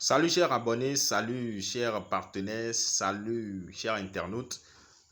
Salut chers abonnés, salut chers partenaires, salut chers internautes.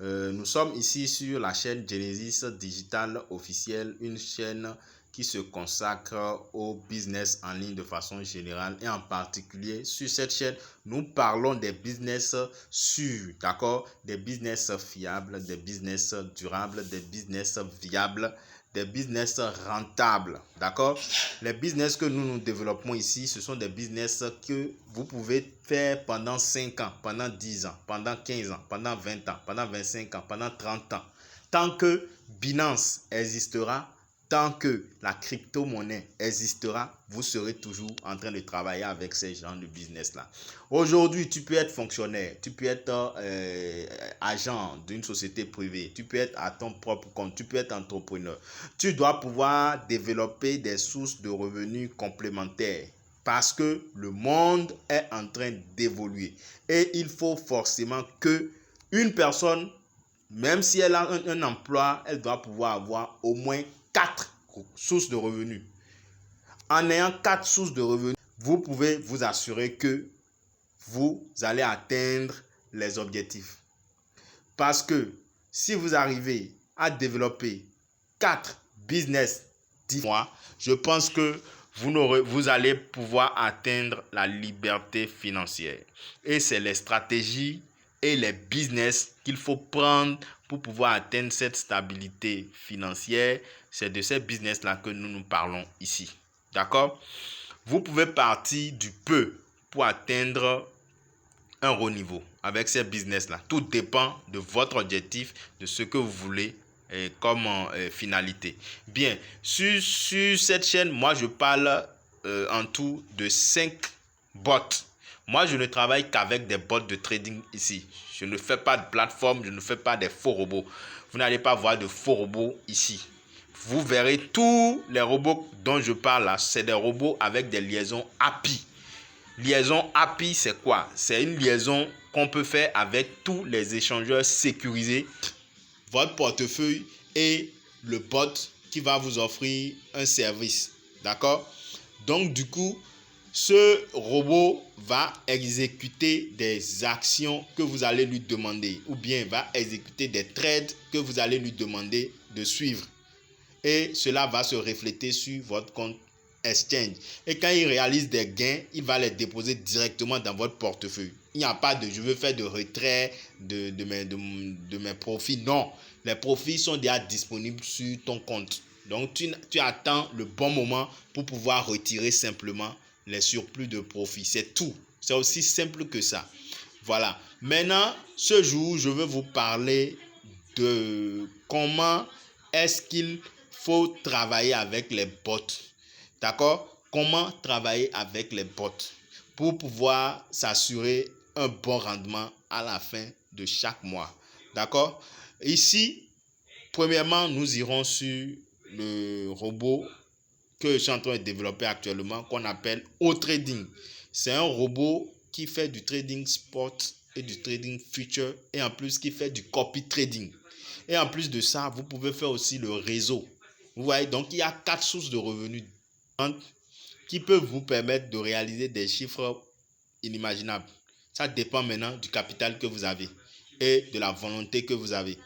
Nous sommes ici sur la chaîne Genesis Digital Officiel, une chaîne qui se consacre au business en ligne de façon générale et en particulier sur cette chaîne, nous parlons des business sûrs, d'accord? Des business fiables, des business durables, des business viables, des business rentables, d'accord? Les business que nous développons ici, ce sont des business que vous pouvez faire pendant 5 ans, pendant 10 ans, pendant 15 ans, pendant 20 ans, pendant 25 ans, pendant 30 ans. Tant que Binance existera, tant que la crypto-monnaie existera, vous serez toujours en train de travailler avec ces gens de business-là. Aujourd'hui, tu peux être fonctionnaire, tu peux être agent d'une société privée, tu peux être à ton propre compte, tu peux être entrepreneur. Tu dois pouvoir développer des sources de revenus complémentaires parce que le monde est en train d'évoluer. Et il faut forcément que une personne, même si elle a un emploi, elle doit pouvoir avoir au moins 4 sources de revenus. En ayant 4 sources de revenus, vous pouvez vous assurer que vous allez atteindre les objectifs. Parce que si vous arrivez à développer 4 business 10 mois, je pense que vous allez pouvoir atteindre la liberté financière. Et c'est les stratégies et les business qu'il faut prendre pour pouvoir atteindre cette stabilité financière. C'est de ces business-là que nous parlons ici. D'accord? Vous pouvez partir du peu pour atteindre un haut niveau avec ces business-là. Tout dépend de votre objectif, de ce que vous voulez comme finalité. Bien, sur cette chaîne, moi je parle en tout de 5 bots. Moi, je ne travaille qu'avec des bots de trading ici. Je ne fais pas de plateforme, je ne fais pas des faux robots. Vous n'allez pas voir de faux robots ici. Vous verrez tous les robots dont je parle là, c'est des robots avec des liaisons API. Liaison API, c'est quoi? C'est une liaison qu'on peut faire avec tous les échangeurs sécurisés, votre portefeuille et le bot qui va vous offrir un service. D'accord? Donc, du coup, ce robot va exécuter des actions que vous allez lui demander ou bien va exécuter des trades que vous allez lui demander de suivre. Et cela va se refléter sur votre compte exchange. Et quand il réalise des gains, il va les déposer directement dans votre portefeuille. Il n'y a pas de je veux faire de retrait de mes profits. Non, les profits sont déjà disponibles sur ton compte. Donc tu attends le bon moment pour pouvoir retirer simplement les surplus de profit. C'est tout. C'est aussi simple que ça. Voilà. Maintenant, ce jour, je veux vous parler de comment est-ce qu'il faut travailler avec les bots. D'accord? Comment travailler avec les bots pour pouvoir s'assurer un bon rendement à la fin de chaque mois. D'accord? Ici, premièrement, nous irons sur le robot que je suis en train de développer actuellement qu'on appelle O-Trading. C'est un robot qui fait du trading spot et du trading future et en plus qui fait du copy trading. Et en plus de ça, vous pouvez faire aussi le réseau. Vous voyez, donc il y a 4 sources de revenus qui peuvent vous permettre de réaliser des chiffres inimaginables. Ça dépend maintenant du capital que vous avez et de la volonté que vous avez.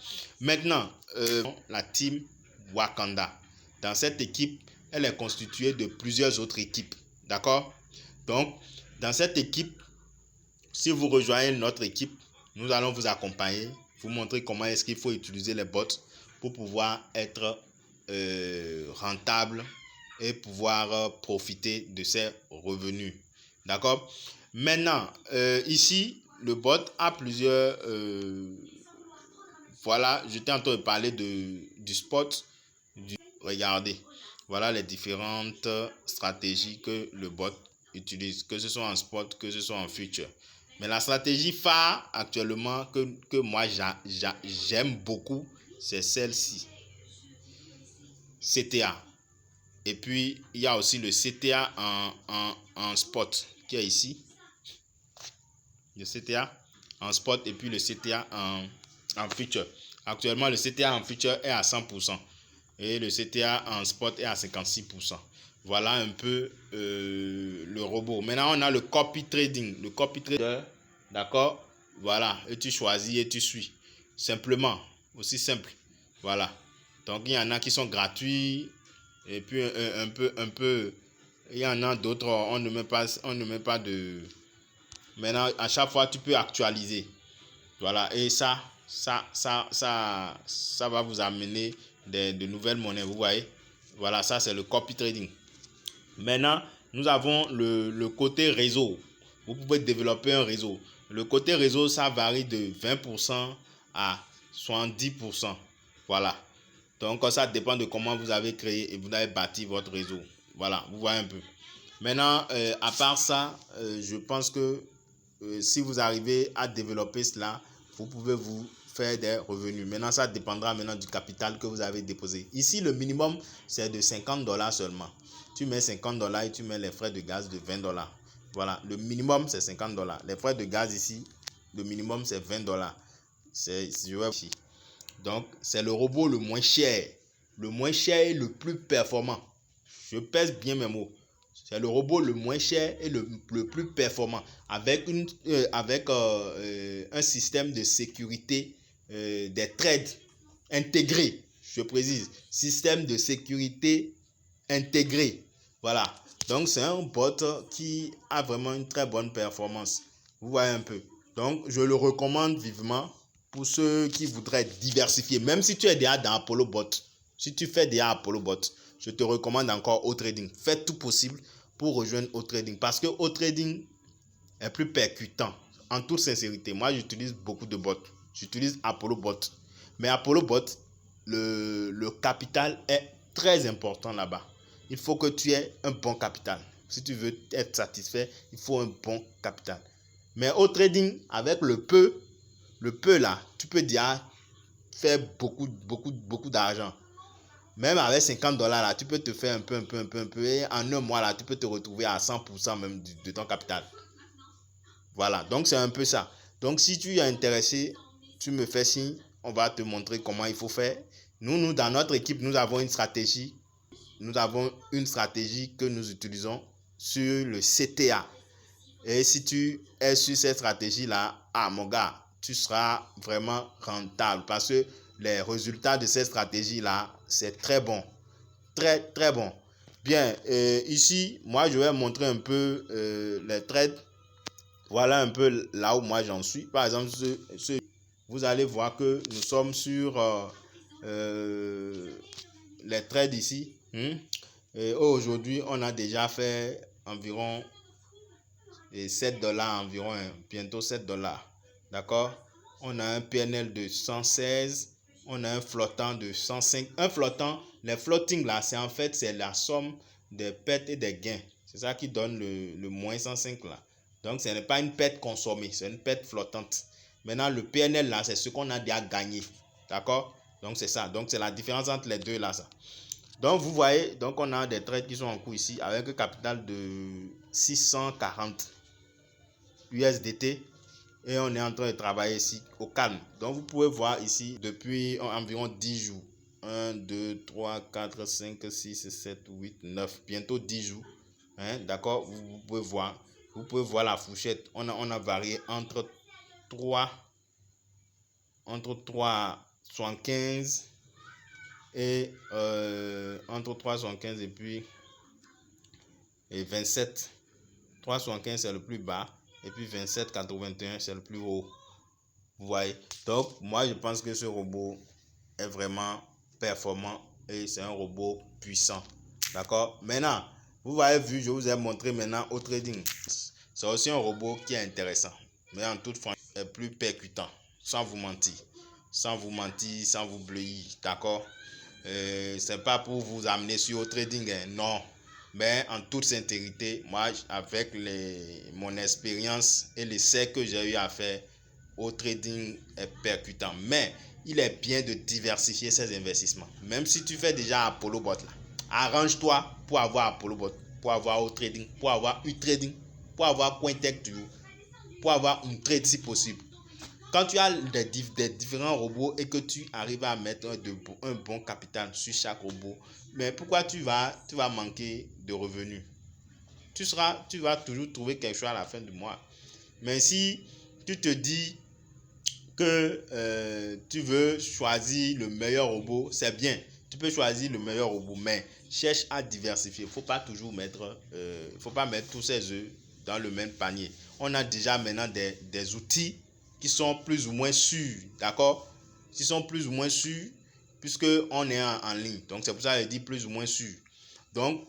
Maintenant, la team Wakanda. Dans cette équipe, elle est constituée de plusieurs autres équipes. D'accord? Donc, dans cette équipe, si vous rejoignez notre équipe, nous allons vous accompagner, vous montrer comment est-ce qu'il faut utiliser les bots pour pouvoir être rentable et pouvoir profiter de ces revenus. D'accord? Maintenant, ici, le bot a plusieurs... voilà, j'étais en train de parler du spot. Regardez, voilà les différentes stratégies que le bot utilise, que ce soit en spot, que ce soit en future. Mais la stratégie phare actuellement que moi j'aime beaucoup, c'est celle-ci. CTA. Et puis, il y a aussi le CTA en spot qui est ici. Le CTA en spot et puis le CTA en future. Actuellement, le CTA en future est à 100% et le CTA en spot est à 56%. Voilà un peu le robot. Maintenant, on a le copy trading. Le copy trader, d'accord? Voilà, et tu choisis et tu suis. Simplement, aussi simple. Voilà. Donc, il y en a qui sont gratuits. Et puis, un peu, il y en a d'autres, on ne met pas de... Maintenant, à chaque fois, tu peux actualiser. Voilà, et ça va vous amener de nouvelles monnaies, vous voyez. Voilà, ça c'est le copy trading. Maintenant, nous avons le côté réseau. Vous pouvez développer un réseau. Le côté réseau, ça varie de 20% à 70%. Voilà. Donc, ça dépend de comment vous avez créé et vous avez bâti votre réseau. Voilà, vous voyez un peu. Maintenant, à part ça, je pense que si vous arrivez à développer cela, vous pouvez vous faire des revenus. Maintenant, ça dépendra maintenant du capital que vous avez déposé. Ici, le minimum, c'est de $50 seulement. Tu mets $50 et tu mets les frais de gaz de $20. Voilà, le minimum, c'est $50. Les frais de gaz ici, le minimum, c'est $20. Donc, c'est le robot le moins cher. Le moins cher et le plus performant. Je pèse bien mes mots. C'est le robot le moins cher et le plus performant avec un système de sécurité des trades intégré. Je précise, système de sécurité intégré. Voilà. Donc, c'est un bot qui a vraiment une très bonne performance. Vous voyez un peu. Donc, je le recommande vivement pour ceux qui voudraient diversifier. Même si tu es déjà dans Apollo Bot, si tu fais déjà Apollo Bot, je te recommande encore Authtrading. Fais tout possible pour rejoindre Authtrading parce que Authtrading est plus percutant. En toute sincérité, moi j'utilise beaucoup de bots. J'utilise Apollo Bot. Mais Apollo Bot, le capital est très important là-bas. Il faut que tu aies un bon capital. Si tu veux être satisfait, il faut un bon capital. Mais Authtrading, avec le peu là, tu peux déjà faire beaucoup d'argent. Même avec $50 là, tu peux te faire un peu. Et en un mois là, tu peux te retrouver à 100% même de ton capital. Voilà, donc c'est un peu ça. Donc si tu es intéressé, tu me fais signe, on va te montrer comment il faut faire. Nous, dans notre équipe, nous avons une stratégie. Nous avons une stratégie que nous utilisons sur le CTA. Et si tu es sur cette stratégie-là, mon gars, tu seras vraiment rentable parce que les résultats de cette stratégie-là, c'est très bon. Très, très bon. Bien, ici, moi, je vais montrer un peu les trades. Voilà un peu là où moi j'en suis. Par exemple, vous allez voir que nous sommes sur les trades ici. Et aujourd'hui, on a déjà fait environ $7 environ, bientôt $7. D'accord? On a un PNL de 116. On a un flottant de 105. Un flottant, les flottings là, c'est en fait c'est la somme des pertes et des gains. C'est ça qui donne le moins 105 là. Donc ce n'est pas une perte consommée, c'est une perte flottante. Maintenant le PNL là, c'est ce qu'on a déjà gagné. D'accord? Donc c'est ça. Donc c'est la différence entre les deux là. Ça. Donc vous voyez, donc on a des trades qui sont en cours ici avec un capital de 640 USDT et on est en train de travailler ici au calme. Donc vous pouvez voir ici depuis environ 10 jours. 1, 2, 3, 4, 5, 6, 7, 8, 9, bientôt 10 jours. D'accord, vous pouvez voir. Vous pouvez voir la fourchette. On a varié entre 3,75 et entre 3,75 et puis 27. 3,75 c'est le plus bas et puis 27,81 c'est le plus haut. Vous voyez. Donc moi je pense que ce robot est vraiment performant et c'est un robot puissant. D'accord. Maintenant, vous avez vu, je vous ai montré maintenant Authtrading. C'est aussi un robot qui est intéressant, mais en toute franchise, est plus percutant, sans vous mentir, sans vous bleuir, d'accord. C'est pas pour vous amener sur Authtrading, non. Mais en toute sincérité, moi, avec mon expérience et l'essai que j'ai eu à faire, Authtrading est percutant. Mais il est bien de diversifier ses investissements. Même si tu fais déjà Apollo Bot, là, arrange-toi pour avoir Apollo Bot, pour avoir Authtrading, pour avoir Utrading, pour avoir CoinTech, pour avoir une trade si possible. quand tu as des différents robots et que tu arrives à mettre un bon capital sur chaque robot, mais pourquoi tu vas manquer de revenus? Tu vas toujours trouver quelque chose à la fin du mois. Mais si tu te dis que tu veux choisir le meilleur robot, c'est bien. Tu peux choisir le meilleur robot, mais cherche à diversifier. Faut pas mettre tous ses œufs dans le même panier. On a déjà maintenant des outils qui sont plus ou moins sûrs, d'accord? Qui sont plus ou moins sûrs puisque on est en ligne. Donc c'est pour ça que je dis plus ou moins sûr. Donc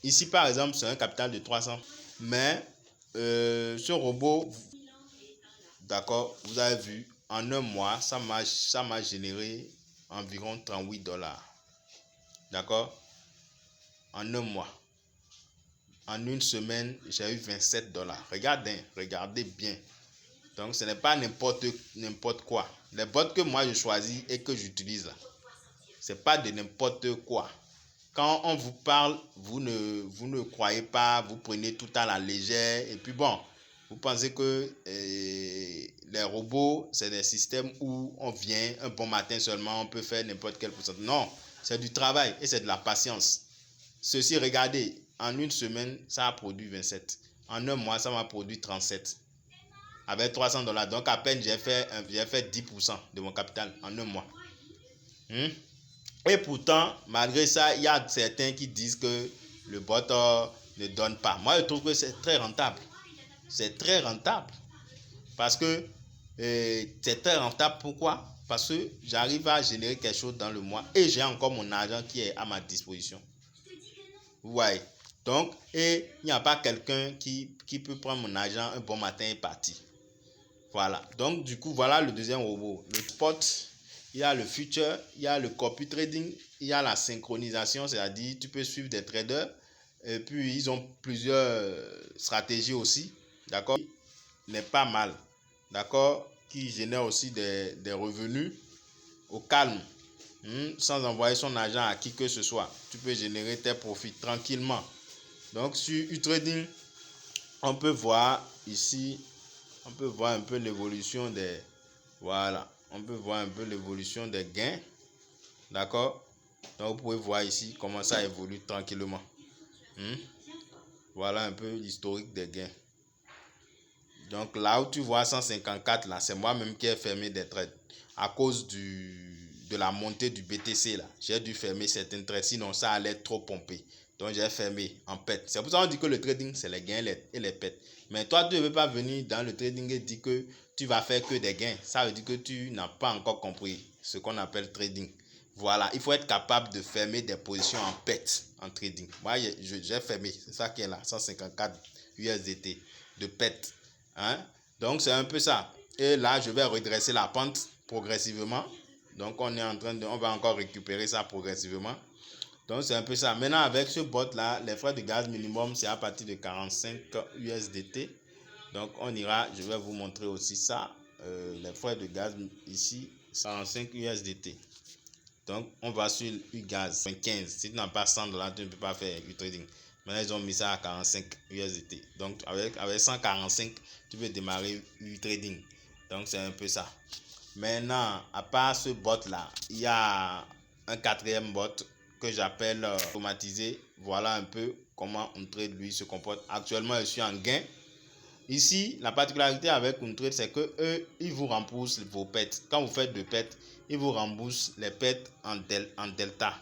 ici par exemple c'est un capital de 300, mais ce robot, d'accord, vous avez vu, en un mois, ça m'a généré environ $38. D'accord? En un mois. En une semaine, j'ai eu $27. Regardez bien. Donc, ce n'est pas n'importe quoi. Les bots que moi je choisis et que j'utilise là, ce n'est pas de n'importe quoi. Quand on vous parle, vous ne croyez pas, vous prenez tout à la légère. Et puis bon, vous pensez que les robots, c'est des systèmes où on vient un bon matin seulement, on peut faire n'importe quel pourcentage. Non, c'est du travail et c'est de la patience. Ceci, regardez, en une semaine, ça a produit 27. En un mois, ça m'a produit 37. Avec $300. Donc à peine j'ai fait 10% de mon capital en un mois. Et pourtant, malgré ça, il y a certains qui disent que le bot ne donne pas. Moi, je trouve que c'est très rentable. C'est très rentable. Parce que c'est très rentable. Pourquoi? Parce que j'arrive à générer quelque chose dans le mois et j'ai encore mon argent qui est à ma disposition. Ouais. Donc, et il n'y a pas quelqu'un qui peut prendre mon argent un bon matin et partir. Voilà. Donc, du coup, voilà le deuxième robot. Le spot, il y a le future, il y a le copy trading, il y a la synchronisation, c'est-à-dire tu peux suivre des traders. Et puis, ils ont plusieurs stratégies aussi. D'accord? N'est pas mal. D'accord? Qui génère aussi des revenus au calme. Sans envoyer son argent à qui que ce soit. Tu peux générer tes profits tranquillement. Donc, sur U-Trading, on peut voir ici, on peut voir un peu l'évolution des... Voilà, on peut voir un peu l'évolution des gains. D'accord? Donc, vous pouvez voir ici comment ça évolue tranquillement. Voilà un peu l'historique des gains. Donc, là où tu vois 154, là, c'est moi-même qui ai fermé des trades. À cause de la montée du BTC, là, j'ai dû fermer certains trades. Sinon, ça allait trop pomper. Donc, j'ai fermé en pète. C'est pour ça qu'on dit que le trading, c'est les gains et les pètes. Mais toi, tu ne veux pas venir dans le trading et dire que tu vas faire que des gains. Ça veut dire que tu n'as pas encore compris ce qu'on appelle trading. Voilà, il faut être capable de fermer des positions en pète en trading. Moi, j'ai fermé. C'est ça qui est là, 154 USDT de pète. Donc, c'est un peu ça. Et là, je vais redresser la pente progressivement. Donc, on va encore récupérer ça progressivement. Donc, c'est un peu ça. Maintenant, avec ce bot-là, les frais de gaz minimum, c'est à partir de 45 USDT. Donc, on ira, je vais vous montrer aussi ça. Les frais de gaz ici, 45 USDT. Donc, on va sur UGAZ 15. Si tu n'as pas $100, tu ne peux pas faire du trading. Maintenant, ils ont mis ça à 45 USDT. Donc, avec 145, tu peux démarrer du trading. Donc, c'est un peu ça. Maintenant, à part ce bot-là, il y a un quatrième bot que j'appelle automatisé. Voilà un peu comment Untrade lui se comporte. Actuellement, je suis en gain. Ici, la particularité avec Untrade, c'est que eux, ils vous remboursent vos pertes. Quand vous faites de pertes, ils vous remboursent les pertes en delta.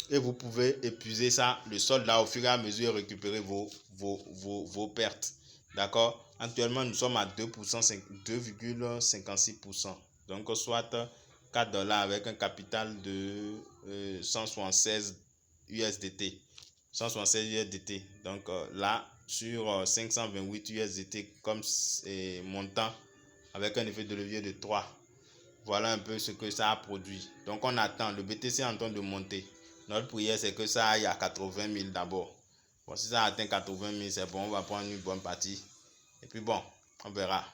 Et vous pouvez épuiser ça, le solde là, au fur et à mesure, et récupérer vos pertes. D'accord? Actuellement, nous sommes à 2,56%. Donc, soit $4 avec un capital de 176 USDT. 176 USDT. Donc, là, sur 528 USDT comme montant avec un effet de levier de 3. Voilà un peu ce que ça a produit. Donc on attend, le BTC est en train de monter. Notre prière c'est que ça aille à 80 000 d'abord. Bon, si ça atteint 80 000, c'est bon, on va prendre une bonne partie. Et puis bon, on verra.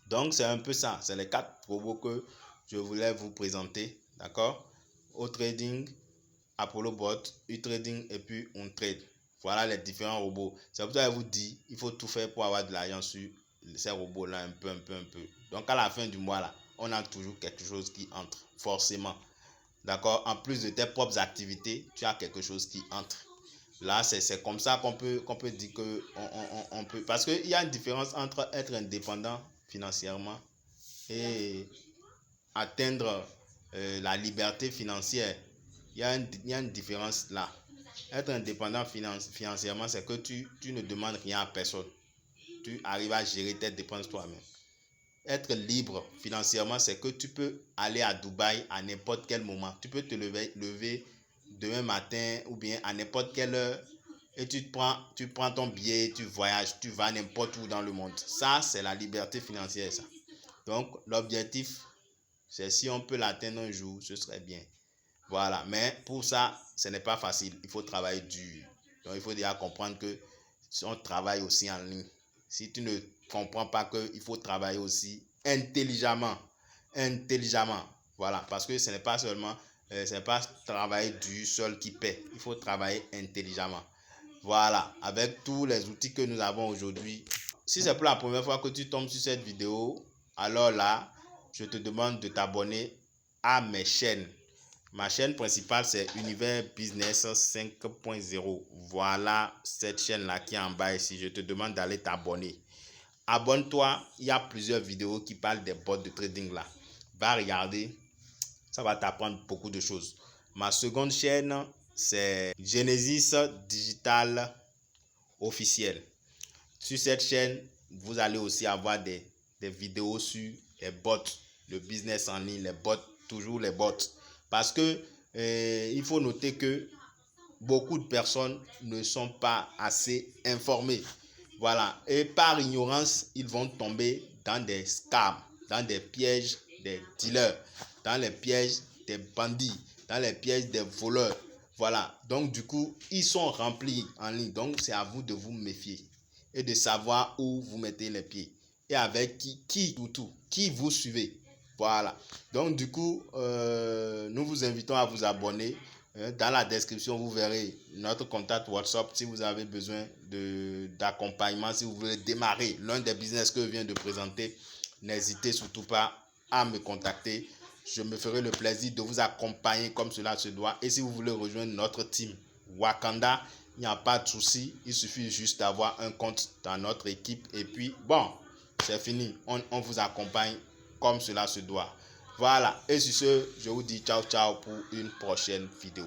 Donc c'est un peu ça, c'est les 4 robots que je voulais vous présenter. D'accord? Au trading, Apollo Bot, U-Trading et puis Untrade. Voilà les différents robots. C'est pour ça que je vous dis, il faut tout faire pour avoir de l'argent sur ces robots-là un peu. Donc, à la fin du mois, là, on a toujours quelque chose qui entre, forcément. D'accord? En plus de tes propres activités, tu as quelque chose qui entre. Là, c'est comme ça qu'on peut dire que on peut. Parce qu'il y a une différence entre être indépendant financièrement et atteindre la liberté financière. Il y a une différence là. Être indépendant financièrement, c'est que tu ne demandes rien à personne. Tu arrives à gérer tes dépenses toi-même. Être libre financièrement, c'est que tu peux aller à Dubaï à n'importe quel moment. Tu peux te lever demain matin ou bien à n'importe quelle heure et tu prends ton billet, tu voyages, tu vas n'importe où dans le monde. Ça, c'est la liberté financière, ça. Donc, l'objectif, c'est si on peut l'atteindre un jour, ce serait bien. Voilà, mais pour ça, ce n'est pas facile. Il faut travailler dur. Donc, il faut déjà comprendre que on travaille aussi en ligne. Si tu ne comprends pas qu'il faut travailler aussi intelligemment. Voilà, parce que ce n'est pas seulement, ce n'est pas travailler dur seul qui paie. Il faut travailler intelligemment. Voilà, avec tous les outils que nous avons aujourd'hui. Si c'est pour la première fois que tu tombes sur cette vidéo, alors là, je te demande de t'abonner à mes chaînes. Ma chaîne principale, c'est Univers Business 5.0. Voilà cette chaîne-là qui est en bas ici. Je te demande d'aller t'abonner. Abonne-toi. Il y a plusieurs vidéos qui parlent des bots de trading là. Va regarder. Ça va t'apprendre beaucoup de choses. Ma seconde chaîne, c'est Genesis Digital Officiel. Sur cette chaîne, vous allez aussi avoir des vidéos sur les bots, le business en ligne, les bots, toujours les bots. Parce que il faut noter que beaucoup de personnes ne sont pas assez informées. Voilà. Et par ignorance, ils vont tomber dans des scams, dans des pièges des dealers, dans les pièges des bandits, dans les pièges des voleurs. Voilà. Donc, du coup, ils sont remplis en ligne. Donc, c'est à vous de vous méfier et de savoir où vous mettez les pieds et avec qui vous suivez. Voilà. Donc, du coup, nous vous invitons à vous abonner. Dans la description, vous verrez notre contact WhatsApp si vous avez besoin d'accompagnement, si vous voulez démarrer l'un des business que je viens de présenter. N'hésitez surtout pas à me contacter. Je me ferai le plaisir de vous accompagner comme cela se doit. Et si vous voulez rejoindre notre team Wakanda, il n'y a pas de souci. Il suffit juste d'avoir un compte dans notre équipe. Et puis, bon, c'est fini. On vous accompagne comme cela se doit. Voilà. Et sur ce, je vous dis ciao, ciao pour une prochaine vidéo.